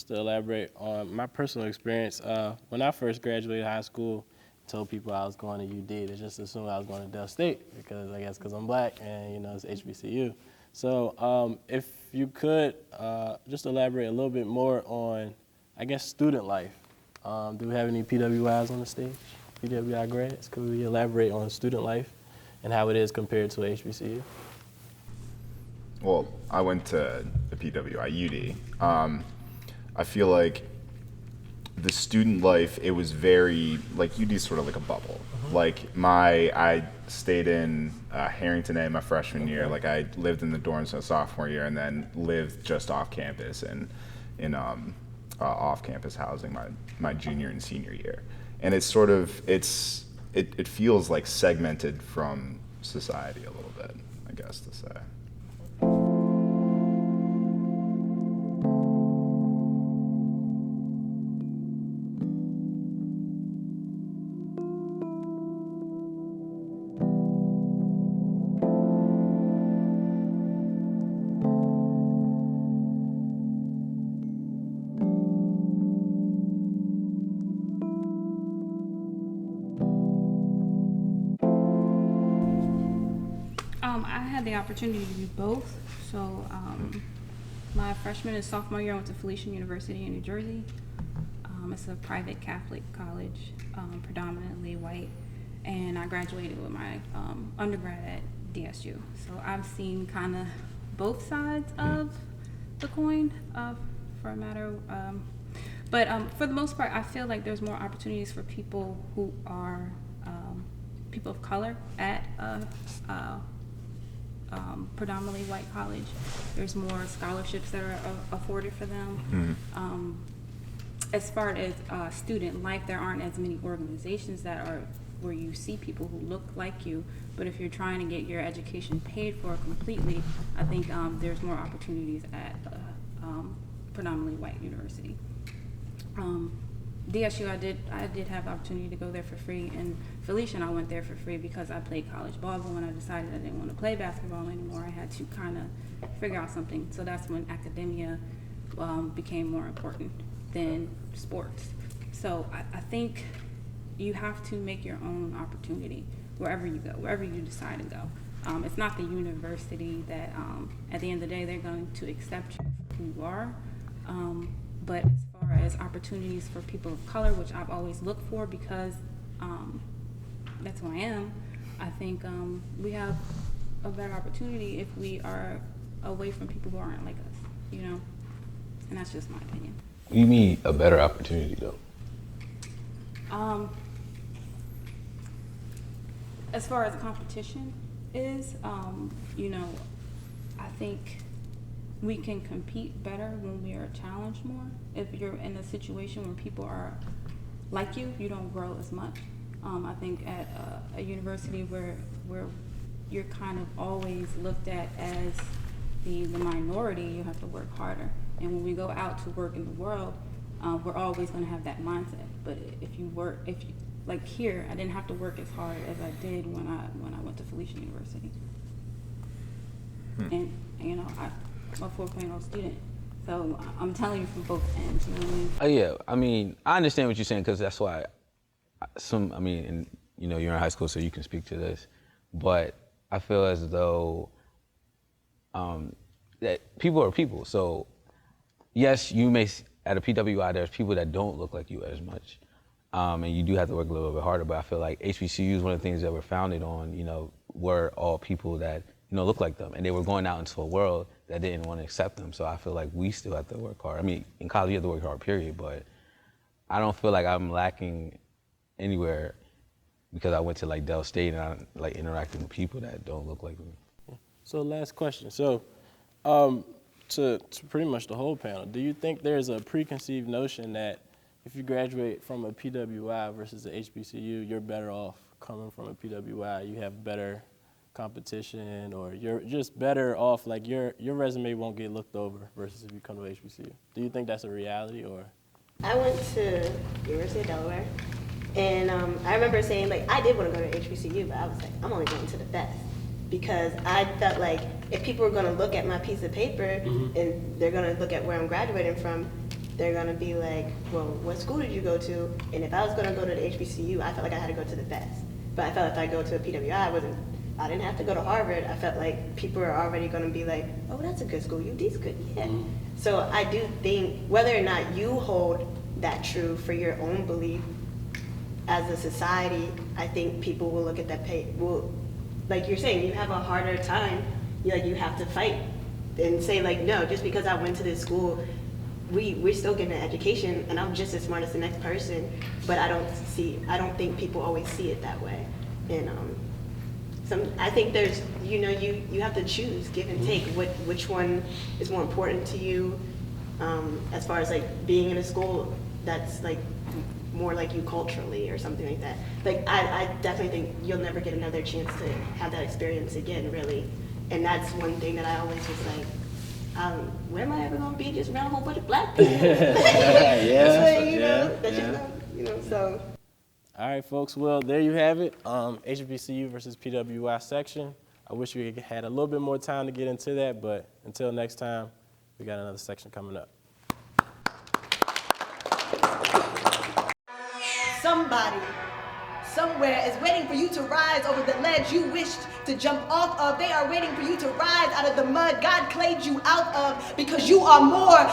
just to elaborate on my personal experience, when I first graduated high school, told people I was going to UD. They just assumed I was going to Del State because I guess because I'm black and it's HBCU. So if you could just elaborate a little bit more on, I guess, student life. Do we have any PWI'S on the stage? PWI grads? Could we elaborate on student life and how it is compared to a HBCU? Well, I went to the PWI UD. I feel like the student life, it was very, like UD is sort of like a bubble. Like I stayed in Harrington A my freshman year. Like I lived in the dorms my sophomore year and then lived just off campus and in off-campus housing my junior and senior year. And it's sort of, it feels like segmented from society a little bit, I guess to say. I had the opportunity to do both. So my freshman and sophomore year, I went to Felician University in New Jersey. It's a private Catholic college, predominantly white, and I graduated with my undergrad at DSU. So I've seen kind of both sides of the coin, for a matter. But for the most part, I feel like there's more opportunities for people who are people of color at predominantly white college. There's more scholarships that are afforded for them. As far as student life, there aren't as many organizations that are where you see people who look like you, but if you're trying to get your education paid for completely, I think there's more opportunities at predominantly white university. DSU, I did have the opportunity to go there for free, and Felician, I went there for free because I played college ball, but when I decided I didn't want to play basketball anymore, I had to kind of figure out something. So that's when academia became more important than sports. So I think you have to make your own opportunity wherever you go, wherever you decide to go. It's not the university that, at the end of the day, they're going to accept you for who you are. But as far as opportunities for people of color, which I've always looked for because that's who I am, I think we have a better opportunity if we are away from people who aren't like us, and that's just my opinion. What do you mean a better opportunity, though? As far as competition is, I think we can compete better when we are challenged more. If you're in a situation where people are like you don't grow as much. I think at a university where you're kind of always looked at as the minority, you have to work harder. And when we go out to work in the world, we're always going to have that mindset. But if you like here, I didn't have to work as hard as I did when I went to Felician University. And I'm a 4.0 student, so I'm telling you from both ends. You know what I mean? Yeah, I mean, I understand what you're saying because that's why you're in high school, so you can speak to this. But I feel as though that people are people. So yes, you may at a PWI there's people that don't look like you as much, and you do have to work a little bit harder. But I feel like HBCU'S, one of the things that we're founded on, were all people that look like them, and they were going out into a world that didn't want to accept them. So I feel like we still have to work hard. I mean, in college you have to work hard, period. But I don't feel like I'm lacking anywhere because I went to like Del State and I'm like interacting with people that don't look like me. So last question. So to pretty much the whole panel, do you think there's a preconceived notion that if you graduate from a PWI versus a HBCU, you're better off coming from a PWI, you have better competition, or you're just better off, like your resume won't get looked over versus if you come to HBCU? Do you think that's a reality, or? I went to University of Delaware, and I remember saying, like, I did want to go to HBCU, but I was like, I'm only going to the best, because I felt like if people were going to look at my piece of paper and they're going to look at where I'm graduating from, they're gonna be like, well, what school did you go to? And if I was gonna go to the HBCU, I felt like I had to go to the best. But I felt if I go to a PWI, I didn't have to go to Harvard. I felt like people are already gonna be like, oh, that's a good school, UD's good, yeah. So I do think whether or not you hold that true for your own belief as a society, I think people will look at that like you're saying, you have a harder time, you have to fight and say like, no, just because I went to this school, we're still getting an education and I'm just as smart as the next person, but I don't think people always see it that way. And I think there's, you have to choose, give and take, which one is more important to you, as far as like being in a school that's like more like you culturally or something like that. Like I definitely think you'll never get another chance to have that experience again, really. And that's one thing that I always was like, when am I ever gonna be just around a whole bunch of black people? So. All right, folks. Well, there you have it. HBCU versus PWI section. I wish we had a little bit more time to get into that, but until next time, we got another section coming up. Somebody, somewhere is waiting for you to rise over the ledge you wished to jump off of. They are waiting for you to rise out of the mud God clayed you out of, because you are more